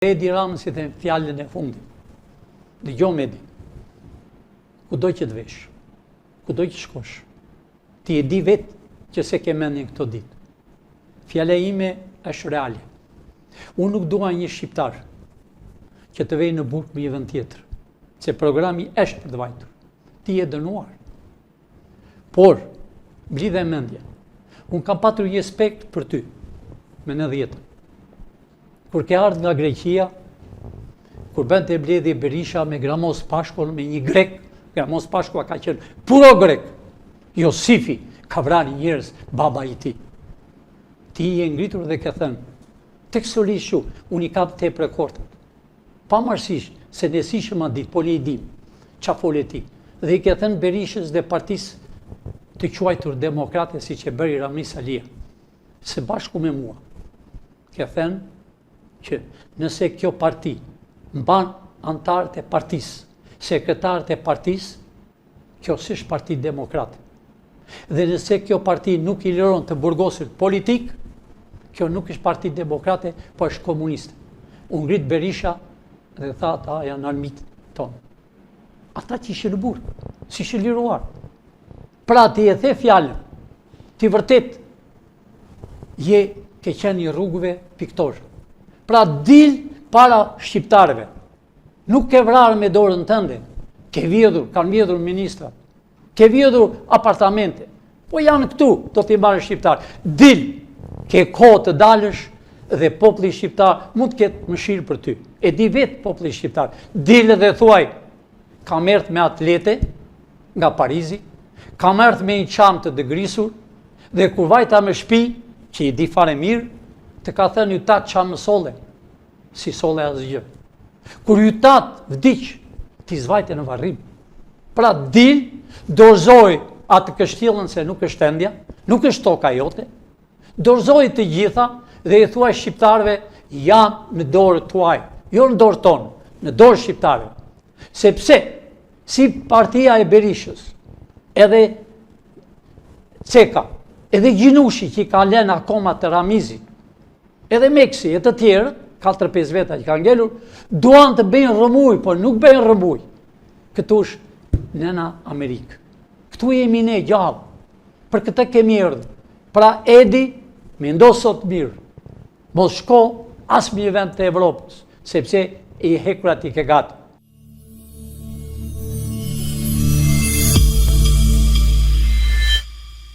Edi Ramën si të fjallën e fundit. Dëgjoj Edi, ku do që të vesh, ku do që shkosh, ti e di vetë që se ke mendin këto ditë. Fjala ime është reale. Unë nuk dua një shqiptar që të vej në burg me një vend tjetër, se programi është për të vajtur. Ti e dënuar. Por, mblidhe mendje, unë kam patur një respekt për ty, me 90-ën. Kur ke ardhë nga Greqia, kur bënd të mbledhje Berisha me Gramos Pashko, me një grek, Gramos Pashko ka qenë puro grek, Josifi ka vrarë njerëz, baba i ti. Ti je ngritur dhe ke thënë, tekstualisht shu, unë i kam te prekortët. Pamarësisht se ne sishëm atë ditë, po ne i dim, qa fole ti. Dhe i ke thënë Berishës dhe partisë të quajtur demokrate si që bëri Rami Salia, se bashku me mua. Ke thënë që nëse kjo parti mban antarët e partisë, sekretarët e partisë, kjo s'është parti demokrate. Dhe nëse kjo parti nuk i liron të burgosit politik, kjo nuk është parti demokrate, po është komuniste. U ngrit Berisha dhe tha ata janë armiqtë tonë. Ata që ishin në burg, si ishin liruar. Pra ti e the fjalën, ti vërtet je ke qenë një rrugëve piktor. Pra dil para shqiptarëve. Nuk ke vrarë me dorën tënde, ke vjedhur, kanë vjedhur ministrat, ke vjedhur apartamente, po janë këtu, do t'i marrë shqiptarë. Dil, ke kohë të dalësh dhe populli shqiptar mund të ketë mëshirë për ty. E di vetë populli shqiptar. Dil dhe thuaj, kam erdhë me atlete nga Parizi, kam erdhë me një qamë të dëgrisur, dhe kur vajta me shtëpi, që i di fare mirë, të ka thënë ju tatë qamë sole, si sole asgjë. Kur ju tatë vdiq, ti zvajte në varrim. Pra dil, dorëzoj atë kështjellën se nuk është endja, nuk është toka jote, dorëzoj të gjitha dhe i thuaj shqiptarëve janë në dorë tuaj, jo në dorë tonë, në dorë shqiptarëve. Sepse, si partia e Berishës, edhe Ceka, edhe Gjinushi që i ka lënë akoma të Ramizit, edhe Meksi e të tjerë, 4-5 veta që kanë ngelur, duan të bëjnë rëmuj, por nuk bëjnë rëmuj. Këtu është nëna Amerikë. Këtu jemi ne gjallë. Për këtë kemi erdhur. Pra Edi, mendo sot mirë. Mos shko as një vend të Evropës, sepse i hekurat i ke gati.